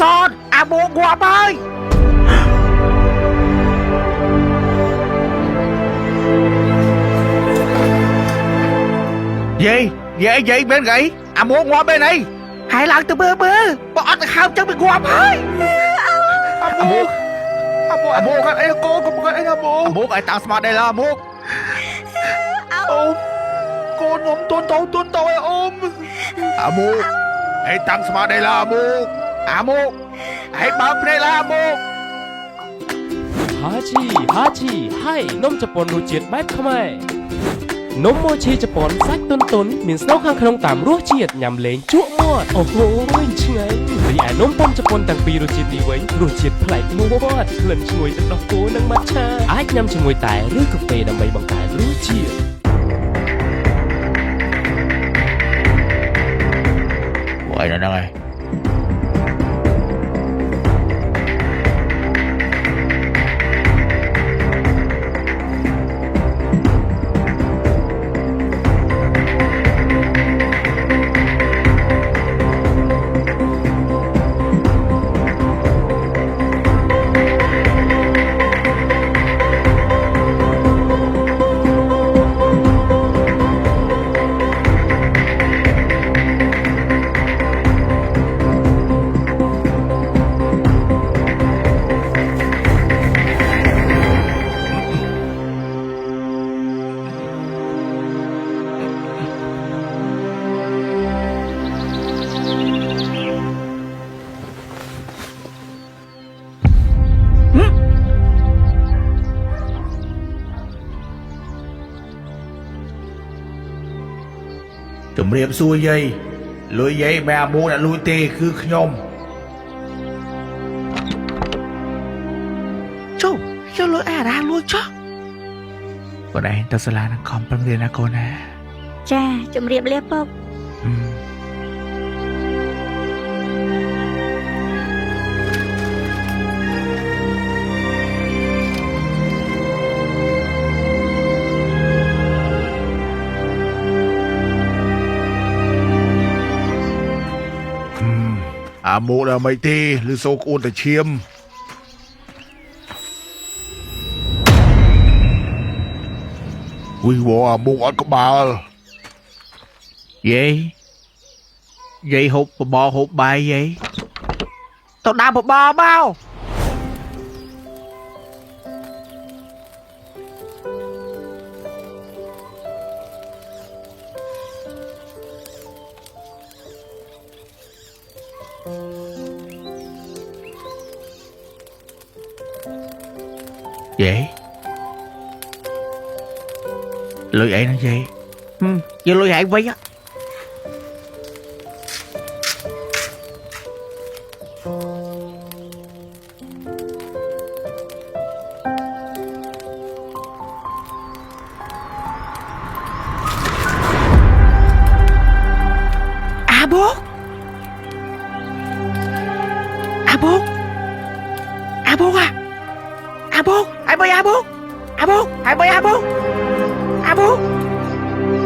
ซอนโมงัวไปvậy bên gậy mua ngoa bên này hai lần từ bơ bọn không cho mình ngoa phải mua cái ấy cô cái ấy mua cái tặng smart đây là mua ôm cô nhóm tuôn tôi ôm mua hãy tặng smart đây là mua hãy bấm đây là muaฮาชิให้นมจะปนรูเจียดแบบทำไมนมโมชีจะปนซักต้นมีสโนว์ข้างขนมตามรัวเจียดยำเลงจุ๊มอดโอ้โหช่างไงรีแอนมต้มจะปนต่างปีรูเจียดดีไว้รูเจียดไผ่มอดเคลื่อนช่วยตั้งดอกโกนังมัดชาอาจยำช่วยตายหรือกาแฟดำใบบังกายรูเจียดvậy là đâu nàyជំរាបសួរយាយលុយយាយមិនអាមួនអត់លួចទេគឺខ្ញុំចុះយកលុយអារាលួចចុះបងឯងទៅសាលានឹងខំប្រឹងរៀនណាកូនណាចាជំរាបលាពុកអាមូដល់មិនទេឬសូក្អួនតែឈាមវអាមូអត់ក្បាលយាយហូបបបរហូបបាយយាយទៅដើរបបរមកvậy lưỡi ấy nó vậy giờ lưỡi ấy vậy á bố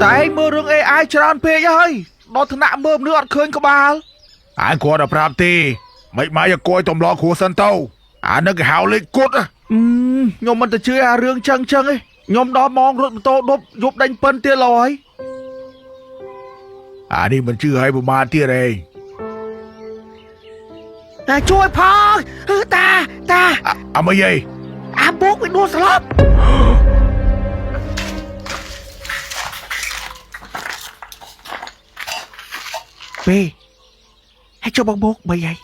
tại mơ rừng AI tràn phê hơi nó thằng nạ mơ nữa ăn khơi có ba ai qua đập rạp tì mấy mai giờ coi tòm lo của sân tàu nó cái hào lên cốt á nhom mình ta chơi rương chân ấy nhom đó mong rồi tô đốt giúp đánh phân tia lòi đi mình chưa hay mà tia đây chui phò ta mấy gì bố bị đua slop bê hãy cho bông bố mấy vậy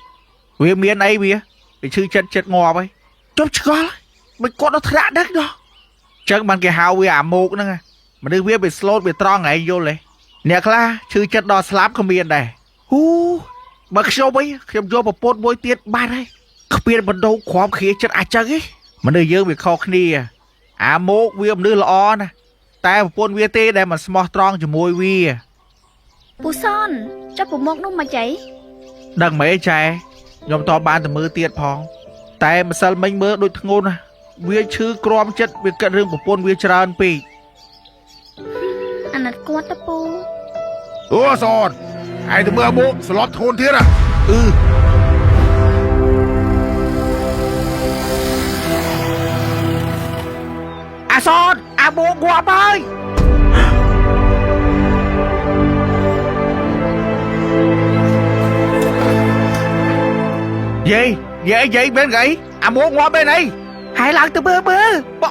vì miền ấy bia bị sư chân chết ngò vậy chốt có mình có nó thả đất đó chân bằng cái hào vì một nữa mà đưa bia bị slot bị tròn ngày vô lại nè la sư chân đo slap không miền này mà show mấyខ្ញុំយកប្រពន្ធមួយទៀតបាត់ហើយគ្មានបណ្ដោខ្វំខៀចិត្តអាចចឹងឯងមនុស្សយើងវាខុសគ្នាមកវាមនុស្សល្អណាស់តែប្រពន្ធវាទេដែលមិនស្មោះត្រង់ជាមួយវាពូសនចាប់ប្រមុខនោះមកចៃដឹងមែនចែខ្ញុំតបានទៅមើលទៀតផងតែម្សិលមិញមើលដូចធ្ងន់ណាវាឈឺក្រំចិត្តវាគិតរឿងប្រពន្ធវាច្រើនពេកអាណិតគាត់ទៅពូអូសនឯទៅមើលមកស្លុតធូនទៀត អាម៉ូងាប់ហើយយាយមែនអីអាម៉ូងាប់មែនអីហើយឡើងទៅមើលបើ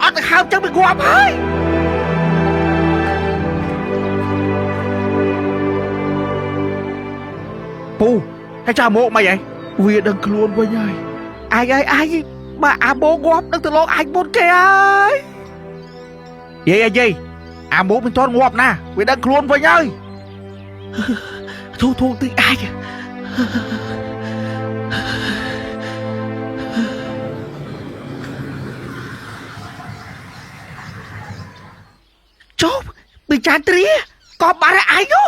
អត់ទៅហៅចឹងវាងាប់ហើយពូហើយចាម៉ូមិនអីវាដឹងខ្លួនវិញហើយអាយបើអាម៉ូងាប់នឹងទៅលោកអាចមុនគេហើយយាយអាម៉ូមិនទាន់ងាប់ណាវាដឹងខ្លួនវិញហើយធូរតិចអាចជប់ពីចាត្រាក៏បាត់អាយនោះ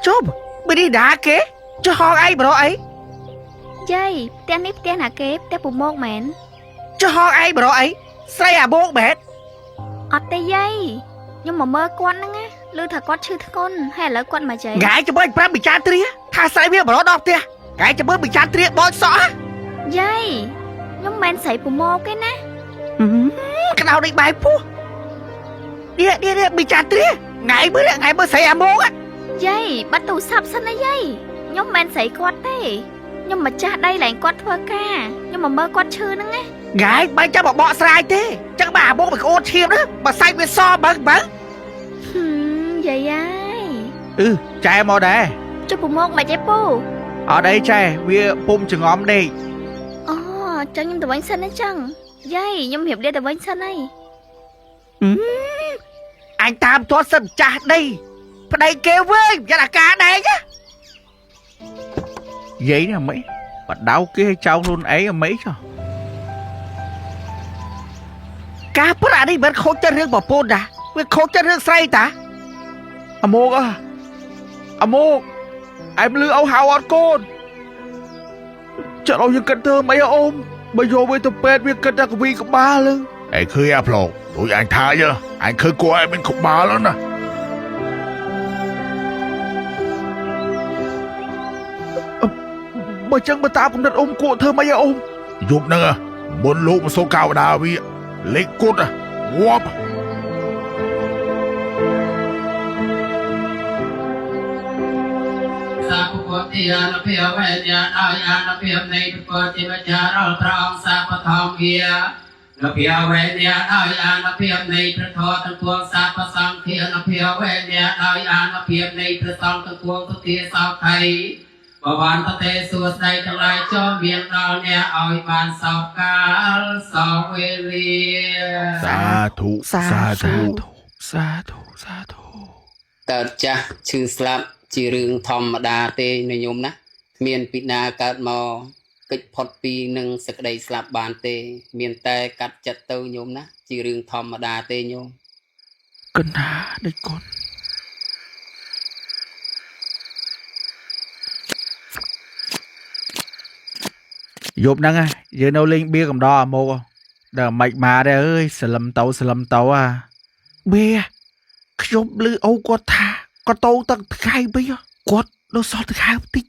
ជប់ពីនេះដាគេចុះហងអីប្រអីយាយផ្ទះនេះផ្ទះណាគេផ្ទះពូមកមែនចុះហងអីប្រអីស្រីអាបោកមែនអត់ទេយាយខ្ញុំមកមើលគាត់ហ្នឹងណាឮថាគាត់ឈឺធ្ងន់ហើយឥឡូវគាត់មកចៃងាយចាំមើលប្រាប់ពីចាត្រាថាស្រីវាប្រដល់ផ្ទះងាយចាំមើលពីចាត្រាបោចសក់យាយខ្ញុំមិនស្រីពូមកទេណាក្តៅនេះបែបពោះនេះពីចាត្រាងាយមើលស្រីអាម៉ូកយាយបាត់ទូរស័ព្ទសិនណាយាយខ្ញុំមិនស្រីគាត់ទេខ្ញុំម្ចាស់ដីឡើងគាត់ធ្វើការខ្ញុំមកមើលគាត់ឈឺហ្នឹងណាងាយមិនចាំបកស្រាយទេចឹងបើអាម៉ូកមិនក្អូនឈាមណាបើសាច់វាសបើយាយចែមកដែរចុះពូមកមិនទេពូអត់អីចែវាពុំចងំដេកអូចឹងខ្ញុំទៅវិញសិនណាចឹងយាយខ្ញុំរៀបលាទៅវិញសិនហើយអញតាមទាត់សិនម្ចាស់ដីប្តីគេវិញយ៉ាងអាការដែរចាយាយនេះអមីបដៅគេចៅខ្លួនឯងអមីចុះការប្រាក់នេះមិនខូចចិត្តរឿងប្រពន្ធតាវាខូចចិត្តរឿងស្រីតាអាម៉ូកអែមលឺអូហៅអត់កូនចាក់ឲ្យយើងគិតធ្វើអីអូមបើយកវាទៅពេទ្យវាគិតតែកវីក្បាលហ្នឹងឯងឃើញអាប្លុកដូចអញថាអញឃើញគួរឲ្យមានក្បាលហ្នឹងណាបើចឹងបើតាមកំណត់អ៊ំគួរធ្វើម៉េចអ៊ំយប់ហ្នឹងមុនលោកមកសូកៅដាវាលេខគត់ងាប់សាពុគតិយានភិយវេទយាដោយអានភិយនៃពុទ្ធិវិជ្ជារលព្រះអង្គសាបធម្មវិនភិយវេទយាដោយអានភិយនៃព្រះធម៌ទាំងពួងសាបសង្ឃានភិយវេទយាដោយអានភិយនៃព្រះសង្ឃទាំងពួងទុតិយសោថៃបវន្តទេសួស្ដីទាំងឡាយចូលមានដល់អ្នកឲ្យបានសោកកាលសោវេលាសាធុកើតចាស់ឈឺស្លាប់ជារឿងធម្មតាទេញោមណាមានពីណាកើតមកកិច្ចផុតពីនឹងសេចក្តីស្លាប់បានទេមានតែកាត់ចិត្តទៅញោមណាជារឿងធម្មតាទេញោមកណ្ណាដូចកូនយប់ហ្នឹងយើងនៅលេងបៀកំដរអាម៉ូកដល់មិនមកដែរអើយសលឹមទៅបៀខ្ញុំឮអូគាត់ថាគាត់ទៅទឹកថ្ងៃវិញគាត់នៅសល់ទឹកខៅតិច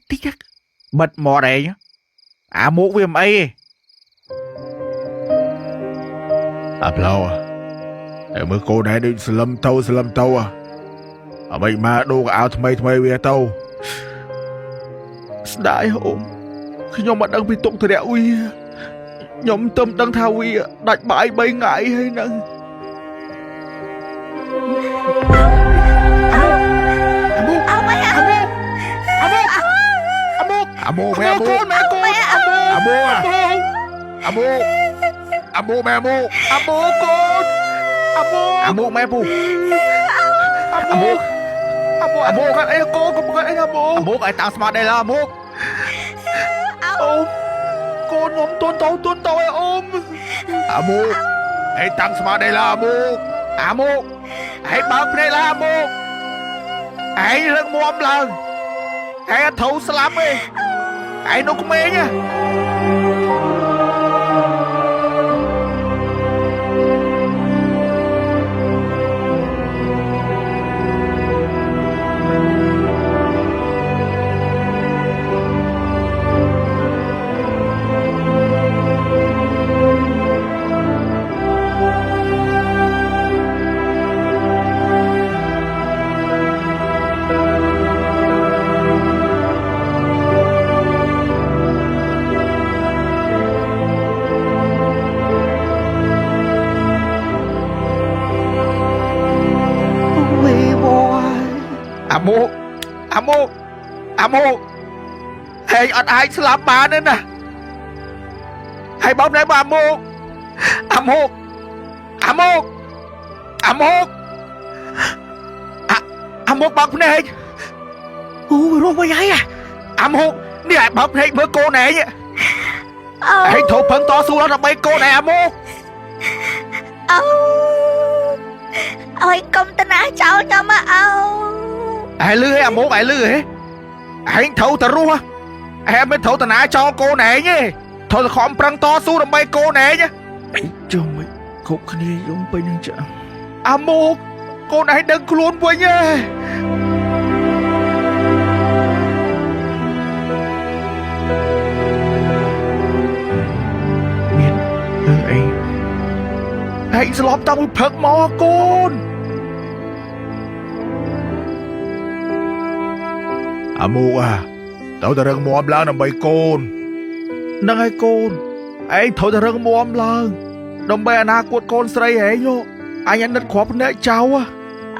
បិទមាត់ឯងអាម៉ូកវាមិនអីទេអាប្លោតែមើលកូនឯងដូចសលឹមទៅអ្វីមកដូរកៅអៅថ្មីវាទៅស្ដាយហូមខ្ញុំមិនដឹងពីទុកទរៈវាខ្ញុំទៅដឹងថាវាដាច់បាយ3ថ្ងៃហើយហ្នឹងអាម៉ូម៉ែកូនអាម៉ូម៉ែម៉ូអាម៉ូកូនអាម៉ូម៉ែពូអាម៉ូគាត់អីកូនគាត់អីអាម៉ូឲ្យតាំងស្មាត់ដែរឡាអាម៉ូអូកូនខ្ញុំទុនទៅឲ្យអូមអាម៉ូឲ្យតាំងស្មាត់ដែរឡាអាម៉ូឲ្យបើកភ្នែកឡាអាម៉ូឲ្យលើកមាំឡើងឲ្យអត់ត្រូវស្លាប់ទេឯនោះក្មេង អាម៉ូហេអត់អាចស្លាប់បានទេណាហើយបងណែអាម៉ូអាម៉ូអាម៉ូអាម៉ូអាម៉ូបងភ្នែកអូរស់វិញហើយអាម៉ូនេះឲ្យបងភ្នែកមើលកូនឯង អូ ឯងធូបផឹងតស៊ូដល់ដើម្បីកូនឯងអាម៉ូ អូឲ្យកុំតណាចោលខ្ញុំមកអូ ឯលឺហេអាម៉ូឯលឺហេឯងត្រូវតែរស់ឯងមិនត្រូវតាណាចោលកូនឯងទេត្រូវតែខំប្រឹងតស៊ូដើម្បីកូនឯងអីចុះមិនគ្រប់គ្នាយំពេញនឹងចាអាម៉ូកូនឯងដឹងខ្លួនវិញហេមានអីឯងស្លាប់តាំងពីព្រឹកមកកូនអាម៉ូត្រូវតែរឹងមាំឡើងដើម្បីកូននឹងឲ្យកូនឯងត្រូវតែរឹងមាំឡើងដើម្បីអនាគតកូនស្រីឯងលោកអញអាណិតគ្រាប់ភ្នែកចៅ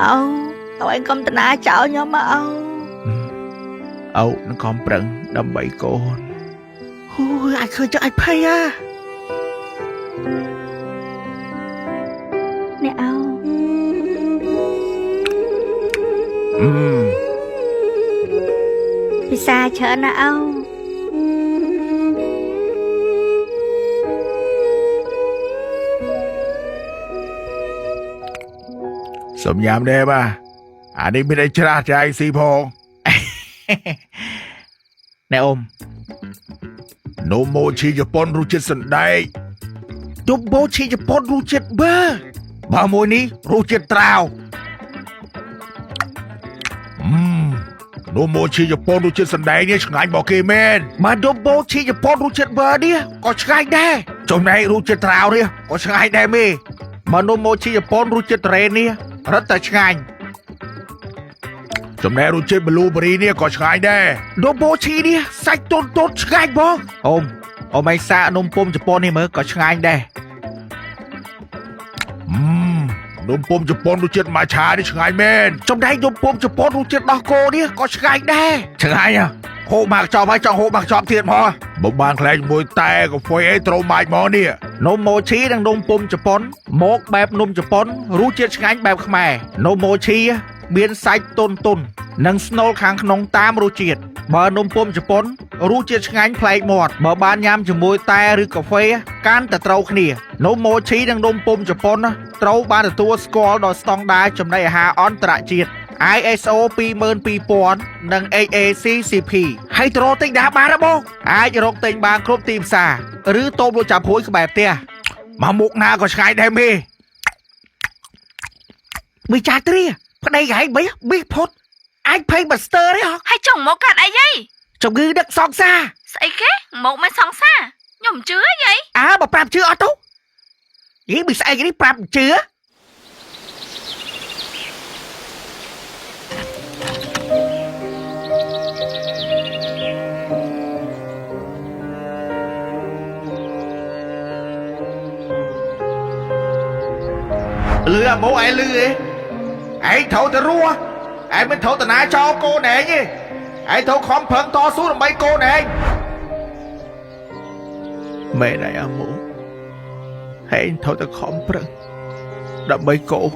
អូឲ្យកុំតណាចោលខ្ញុំមកអូ នឹងខំប្រឹងដើម្បីកូនអូយអាចឃើញចឹងអាចភ័យអ្នកអូ ពិសាច្រើនណាស់អូ សំញាំដែរបាទអានេះមានអីច្រាស់ចាយស៊ីផងណែអ៊ំនំម៉ូឈីជប៉ុនរសជាតិសណ្ដែកនំម៉ូឈីជប៉ុនរសជាតិបើមួយនេះរសជាតិត្រាវនំម៉ូឈីជប៉ុនរសជាតិសណ្ដែកនេះឆ្ងាញ់មកគេមែនបាទនំម៉ូឈីជប៉ុនរសជាតិបើនេះក៏ឆ្ងាញ់ដែរចំណែករសជាតិត្រាវនេះក៏ឆ្ងាញ់ដែរមេបើនំម៉ូឈីជប៉ុនរសជាតិត្រេននេះរឹតតែឆ្ងាញ់ចំណែករសជាតិប៊្លូប៊េរីនេះក៏ឆ្ងាញ់ដែរនំម៉ូឈីនេះសាច់ទន់ទន់ឆ្ងាញ់បងអ៊ំឯងសាកនំពុំជប៉ុននេះមើលក៏ឆ្ងាញ់ដែរនំពុំជប៉ុនរសជាតិម៉ាឆានេះឆ្ងាញ់មែនចំណែកនំពុំជប៉ុនរសជាតិដោះគោនេះក៏ឆ្ងាញ់ដែរឆ្ងាញ់ហូបមកចប់ហើយចង់ហូបមកចប់ទៀតមកបើបានខ្លែងជាមួយតែកាហ្វេអីត្រូម៉ាច់មកនេះនំម៉ូឈីនិងនំពុំជប៉ុនមកបែបនំជប៉ុនរសជាតិឆ្ងាញ់បែបខ្មែរនំម៉ូឈីមានសាច់ទន់និងស្នូលខាងក្នុងតាមរសជាតិបើនំពុំជប៉ុនរសជាតិឆ្ងាញ់ប្លែកមាត់បើបានញ៉ាំជាមួយតែឬកាហ្វេកាន់តែត្រូវគ្នានំម៉ូឈីនិងនំពុំជប៉ុនត្រូវបានទទួលស្គាល់ដោយស្តង់ដារចំណីអាហារអន្តរជាតិ ISO 22000 និង HACCP ហើយត្រទិញដែរបានទេបងអាចរកទិញបានគ្រប់ទីផ្សារឬតូបលក់ចាប់ព្រួយក្បែរផ្ទះមកមុខណាក៏ឆ្ងាញ់ដែរមេមីចាត្រាប្តីហែងប៊ីផុតអាចភ័យបាស្ទ័រទេហ៎ ហើយចង់មកកាត់អីយាយ ជំងឺដឹកសងសា ស្អីគេមកមិនសងសាខ្ញុំជឿយាយ បើប្រាប់ជឿអត់ទៅយីមិនស្អីគេនេះប្រាប់ជឿលឺអាម៉ូឯងលឺឯងត្រូវតែរស់ឯងមិនត្រូវតាណាចោលកូនឯងទេឯងត្រូវខំប្រឹងតស៊ូដើម្បីកូនឯងមែនហើយអាម៉ូឯងត្រូវតែខំប្រឹងដើម្បីកូន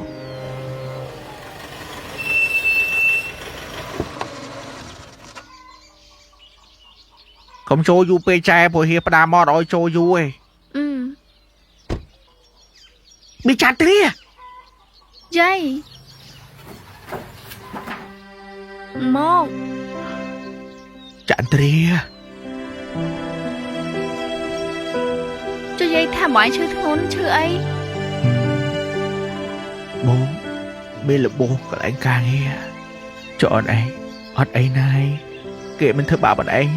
កុំចូលយូរពេកចែព្រោះហៀផ្ដាមកឲ្យចូលយូរឯងមីចាត្រាយាយមកចាត្រាចុះយាយថាមកឲ្យឈឺធ្ងន់ឈឺអីបងមានរបួសកន្លែងការងារចុះអត់អីណាយគេមិនធ្វើបាបអត់ឯង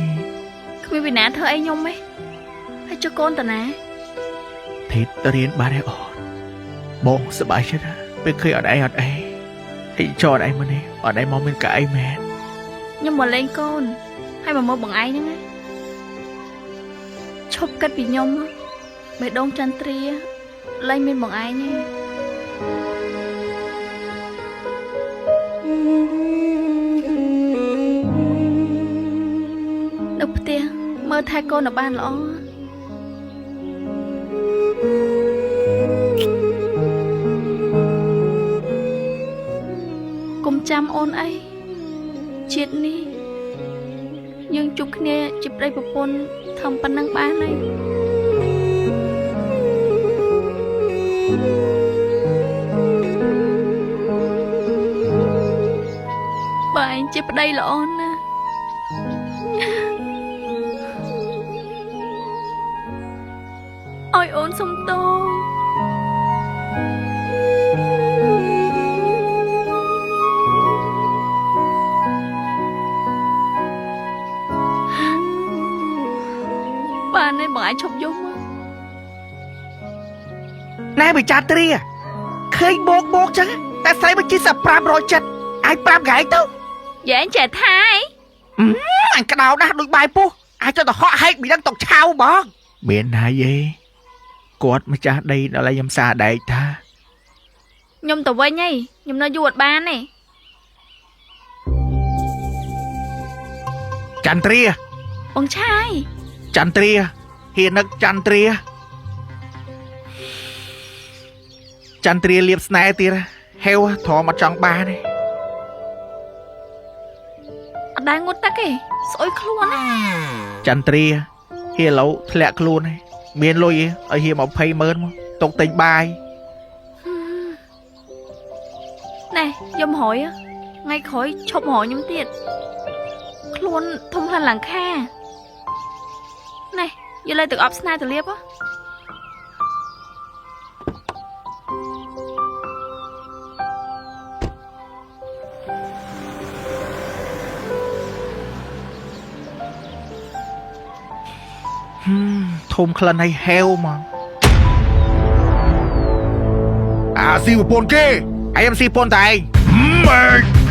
គ្មានវិណាធ្វើអីខ្ញុំទេហើយចុះកូនតាណាធីតរៀនបានហើយអូនបងសប្បាយចិត្តពេលឃើញអត់អីអីចុះអត់អីមកនេះអត់អីមកមានកៅអីមែនខ្ញុំមកលេងកូនហើយមកមើលបងឯងហ្នឹងឈប់គិតពីខ្ញុំបេះដូងចន្ទ្រាលែងមានបងឯងទេ មើលថែកូនឲ្យបានល្អកុំចាំអូនអីជាតិនេះយើងជួបគ្នាជាប្តីប្រពន្ធធំប៉ុណ្ណឹងបានហើយបើឯងជាប្តីល្អណាស់ឲ្យអូនសុំទោសបានហើយបងអាចឈប់យំមក ណែបើចាត្រាឃើញបោកចឹងតែស្រីមកជីសា500ចិត្តអាចប្រាប់កែទៅ យ៉ែងចេះថាអី អញក្តៅណាស់ដូចបាយពុះអាចទៅហក់ហែកមិនដឹងຕົកឆៅបងមានណាយេគាត់ម្ចាស់ដីដល់ឲ្យខ្ញុំសាដែកថា ខ្ញុំទៅវិញហីខ្ញុំនៅយូរអត់បានទេ ចន្ទ្រា បងឆាយ ចន្ទ្រាហ៊ាននឹកចន្ទ្រាចន្ទ្រាលៀបស្នេហ៍ទៀតហេវធំអត់ចង់បានទេ អត់ដែរងត់ទឹកទេស្អុយខ្លួនណា ចន្ទ្រាហេឡូធ្លាក់ខ្លួនហើយមានលុយឲ្យហៀ200000មកຕົកទិញបាយ ណែយំហយថ្ងៃក្រោយឈប់រកខ្ញុំទៀតខ្លួនធំខ្លាំងឡើងខាណែយកលើទឹកអប់ស្នាទៅលាប ធំក្លិនឲ្យហេវមកអាស៊ីប្រពន្ធគេអាយមស៊ីប្រពន្ធតែឯង